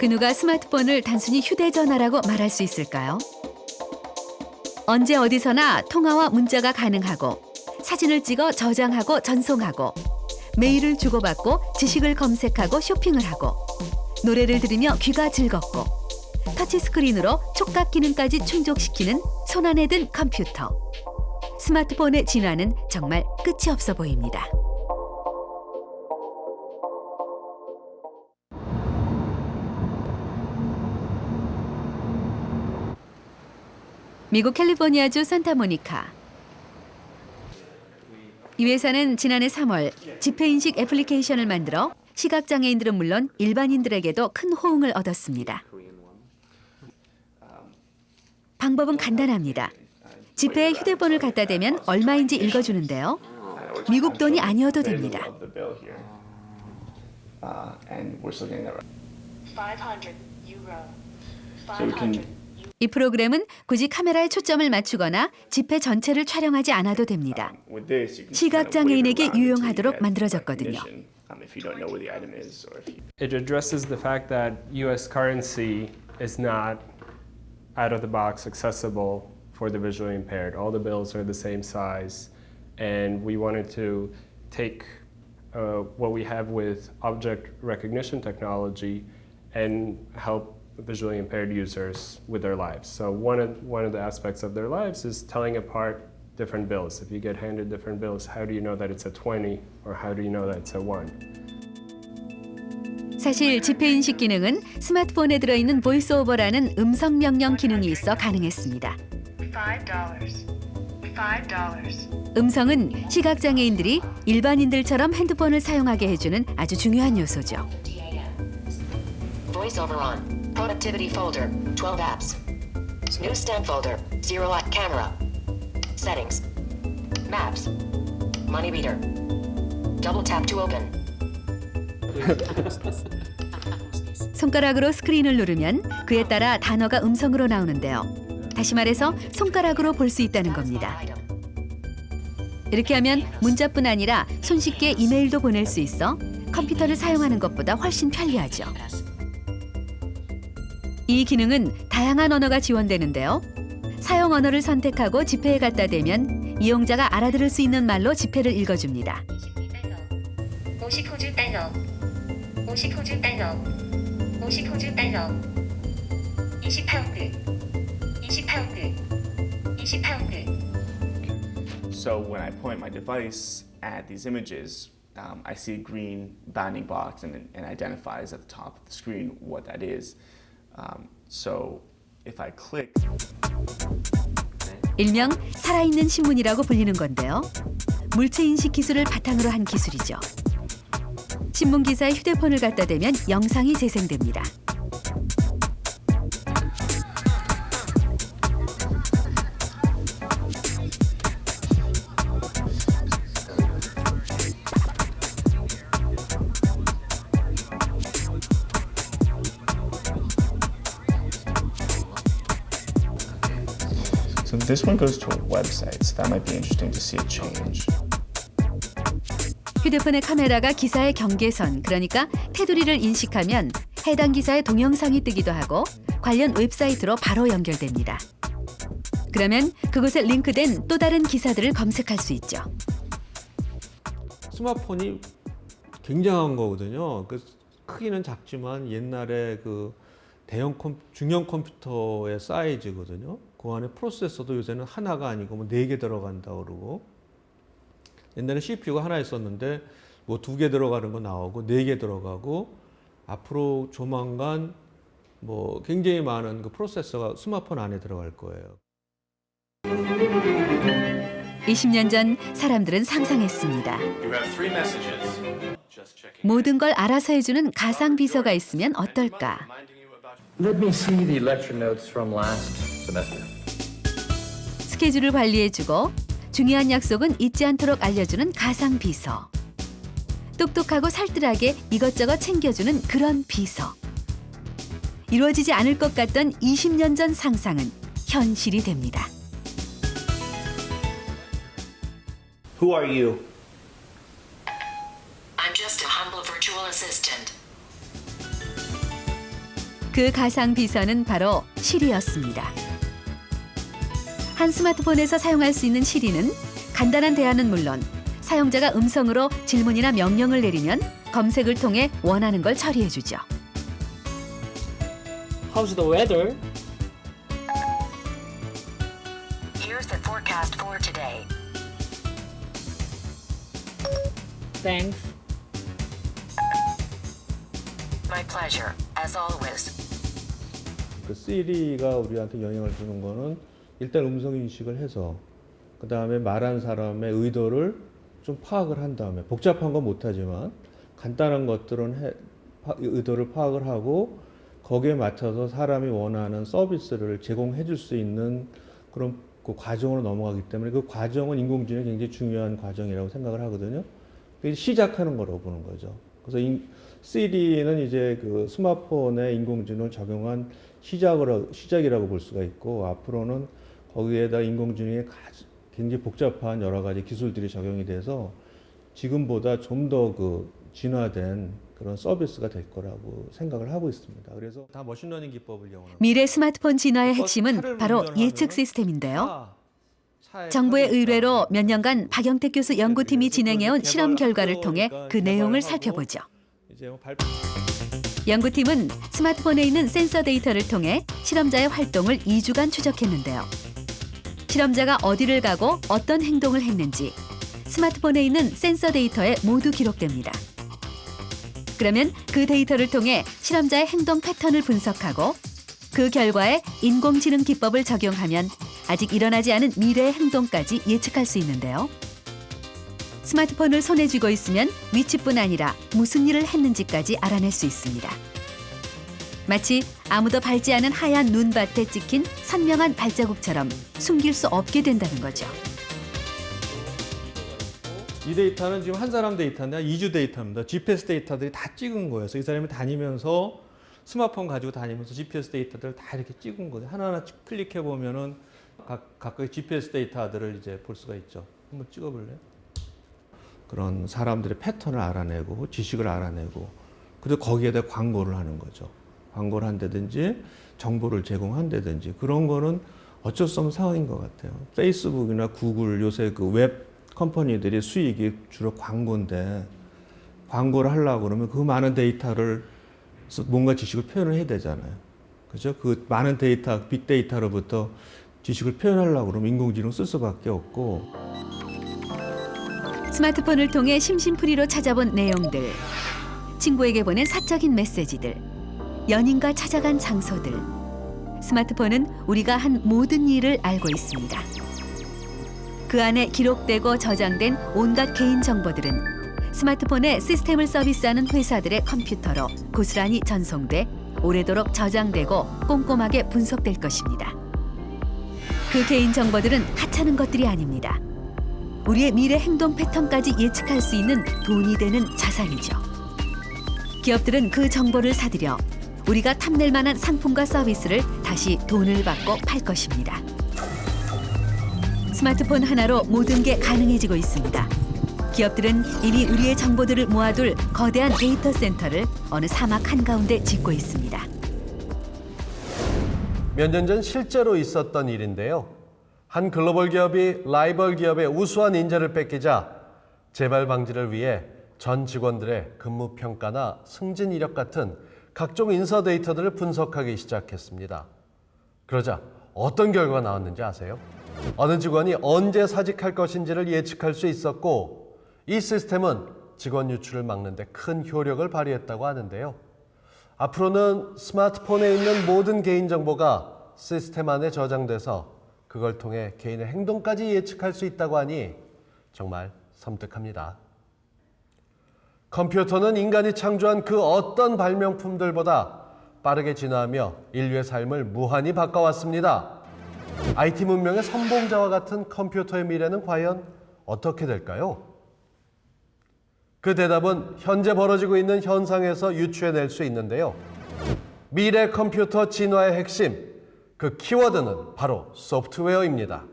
그 누가 스마트폰을 단순히 휴대전화라고 말할 수 있을까요? 언제 어디서나 통화와 문자가 가능하고 사진을 찍어 저장하고 전송하고 메일을 주고받고 지식을 검색하고 쇼핑을 하고 노래를 들으며 귀가 즐겁고 터치스크린으로 촉각 기능까지 충족시키는 손안에 든 컴퓨터. 스마트폰의 진화는 정말 끝이 없어 보입니다. 미국 캘리포니아주 산타모니카. 이 회사는 지난해 3월 지폐인식 애플리케이션을 만들어 시각장애인들은 물론 일반인들에게도 큰 호응을 얻었습니다. 방법은 간단합니다. 지폐에 휴대폰을 갖다 대면 얼마인지 읽어주는데요. 미국 돈이 아니어도 됩니다. 이 프로그램은 굳이 카메라에 초점을 맞추거나 지폐 전체를 촬영하지 않아도 됩니다. 시각장애인에게 유용하도록 만들어졌거든요. It addresses the fact that U.S. currency is not out of the box accessible for the visually impaired. All the bills are the same size, and we wanted to take what we have with object recognition technology and help visually impaired users with their lives. So one of the aspects of their lives is telling apart different bills. If you get handed different bills, how do you know that it's a 20 or how do you know that it's a 1? 사실 지폐인식 기능은 스마트폰에 들어있는 보이스오버라는 음성 명령 기능이 있어 가능했습니다. 음성은 시각장애인들이 일반인들처럼 핸드폰을 사용하게 해주는 아주 중요한 요소죠. VoiceOver on. Productivity folder, 12 apps. Newsstand folder, 0 at camera. Settings. Maps. Money reader. Double tap to open. 손가락으로 스크린을 누르면 그에 따라 단어가 음성으로 나오는데요. 다시 말해서 손가락으로 볼 수 있다는 겁니다. 이렇게 하면 문자뿐 아니라 손쉽게 이메일도 보낼 수 있어 컴퓨터를 사용하는 것보다 훨씬 편리하죠. 이 기능은 다양한 언어가 지원되는데요. 사용 언어를 선택하고 지폐에 갖다 대면 이용자가 알아들을 수 있는 말로 지폐를 읽어줍니다. 50호주 달러, 50호주 달러, 50호주 달러, 20파운드, 20파운드, 20파운드. So when I point my device at these images, I see a green bounding box and identifies at the top of the screen what that is. So if I click, 일명 살아있는 신문이라고 불리는 건데요. 물체 인식 기술을 바탕으로 한 기술이죠. 신문 기사에 휴대폰을 갖다 대면 영상이 재생됩니다. so this one goes to a website, so that might be interesting to see a change. 휴대폰의 카메라가 기사의 경계선, 그러니까 테두리를 인식하면 해당 기사의 동영상이 뜨기도 하고 관련 웹사이트로 바로 연결됩니다. 그러면 그곳에 링크된 또 다른 기사들을 검색할 수 있죠. 스마트폰이 굉장한 거거든요. 그 크기는 작지만 옛날에 그 중형 컴퓨터의 사이즈거든요. 그 안에 프로세서도 요새는 하나가 아니고 뭐 4개 들어간다 그러고, 옛날에 CPU가 하나 있었는데 뭐 2개 들어가는 거 나오고 4개 들어가고, 앞으로 조만간 뭐 굉장히 많은 그 프로세서가 스마트폰 안에 들어갈 거예요. 20년 전 사람들은 상상했습니다. 모든 걸 알아서 해주는 가상 비서가 있으면 어떨까? Let me see the lecture notes from last semester. 스케줄을 관리해주고 중요한 약속은 잊지 않도록 알려주는 가상 비서. 똑똑하고 살뜰하게 이것저것 챙겨주는 그런 비서. 이루어지지 않을 것 같던 20년 전 상상은 현실이 됩니다. Who are you? I'm just a humble virtual assistant. 그 가상 비서는 바로 시리였습니다. 한 스마트폰에서 사용할 수 있는 시리는 간단한 대화는 물론 사용자가 음성으로 질문이나 명령을 내리면 검색을 통해 원하는 걸 처리해주죠. How's the weather? Here's the forecast for today. Thanks. My pleasure, as always. 그 시리가 우리한테 영향을 주는 거는 일단 음성 인식을 해서 그 다음에 말한 사람의 의도를 좀 파악을 한 다음에 복잡한 건 못하지만 간단한 것들은 의도를 파악을 하고 거기에 맞춰서 사람이 원하는 서비스를 제공해 줄 수 있는 그런 그 과정으로 넘어가기 때문에 그 과정은 인공지능이 굉장히 중요한 과정이라고 생각을 하거든요. 시작하는 거라고 보는 거죠. 그래서 시리는 이제 그 스마트폰에 인공지능을 적용한 시작이라고 볼 수가 있고 앞으로는 거기에다 인공지능의 굉장히 복잡한 여러 가지 기술들이 적용이 돼서 지금보다 좀 더 그 진화된 그런 서비스가 될 거라고 생각을 하고 있습니다. 그래서 다 머신러닝 기법을 이용하는 미래 스마트폰 진화의 핵심은 바로 예측 시스템인데요. 정부의 의뢰로 몇 년간 박영택 교수 연구팀이 진행해온 실험 결과를 통해 그 내용을 살펴보죠. 연구팀은 스마트폰에 있는 센서 데이터를 통해 실험자의 활동을 2주간 추적했는데요. 실험자가 어디를 가고 어떤 행동을 했는지 스마트폰에 있는 센서 데이터에 모두 기록됩니다. 그러면 그 데이터를 통해 실험자의 행동 패턴을 분석하고 그 결과에 인공지능 기법을 적용하면 아직 일어나지 않은 미래의 행동까지 예측할 수 있는데요. 스마트폰을 손에 쥐고 있으면 위치뿐 아니라 무슨 일을 했는지까지 알아낼 수 있습니다. 마치 아무도 밟지 않은 하얀 눈밭에 찍힌 선명한 발자국처럼 숨길 수 없게 된다는 거죠. 이 데이터는 지금 한 사람 데이터인데 2주 데이터입니다. GPS 데이터들이 다 찍은 거예요. 그래서 이 사람이 다니면서 스마트폰 가지고 다니면서 GPS 데이터들을 다 이렇게 찍은 거예요. 하나하나 클릭해 보면은 각각의 GPS 데이터들을 이제 볼 수가 있죠. 한번 찍어볼래요? 그런 사람들의 패턴을 알아내고 지식을 알아내고 그리고 거기에다 광고를 하는 거죠. 광고를 한다든지 정보를 제공한다든지 그런 거는 어쩔 수 없는 상황인 것 같아요. 페이스북이나 구글 요새 그 웹 컴퍼니들이 수익이 주로 광고인데 광고를 하려고 그러면 그 많은 데이터를 뭔가 지식을 표현을 해야 되잖아요. 그죠? 그 많은 데이터, 빅데이터로부터 지식을 표현하려고 그러면 인공지능 쓸 수밖에 없고. 스마트폰을 통해 심심풀이로 찾아본 내용들, 친구에게 보낸 사적인 메시지들, 연인과 찾아간 장소들. 스마트폰은 우리가 한 모든 일을 알고 있습니다. 그 안에 기록되고 저장된 온갖 개인 정보들은 스마트폰에 시스템을 서비스하는 회사들의 컴퓨터로 고스란히 전송돼 오래도록 저장되고 꼼꼼하게 분석될 것입니다. 그 개인 정보들은 하찮은 것들이 아닙니다. 우리의 미래 행동 패턴까지 예측할 수 있는 돈이 되는 자산이죠. 기업들은 그 정보를 사들여 우리가 탐낼 만한 상품과 서비스를 다시 돈을 받고 팔 것입니다. 스마트폰 하나로 모든 게 가능해지고 있습니다. 기업들은 이미 우리의 정보들을 모아둘 거대한 데이터 센터를 어느 사막 한가운데 짓고 있습니다. 몇 년 전 실제로 있었던 일인데요. 한 글로벌 기업이 라이벌 기업의 우수한 인재를 뺏기자 재발 방지를 위해 전 직원들의 근무 평가나 승진 이력 같은 각종 인사 데이터들을 분석하기 시작했습니다. 그러자 어떤 결과가 나왔는지 아세요? 어느 직원이 언제 사직할 것인지를 예측할 수 있었고 이 시스템은 직원 유출을 막는 데 큰 효력을 발휘했다고 하는데요. 앞으로는 스마트폰에 있는 모든 개인정보가 시스템 안에 저장돼서 그걸 통해 개인의 행동까지 예측할 수 있다고 하니 정말 섬뜩합니다. 컴퓨터는 인간이 창조한 그 어떤 발명품들보다 빠르게 진화하며 인류의 삶을 무한히 바꿔왔습니다. IT 문명의 선봉자와 같은 컴퓨터의 미래는 과연 어떻게 될까요? 그 대답은 현재 벌어지고 있는 현상에서 유추해낼 수 있는데요. 미래 컴퓨터 진화의 핵심, 그 키워드는 바로 소프트웨어입니다.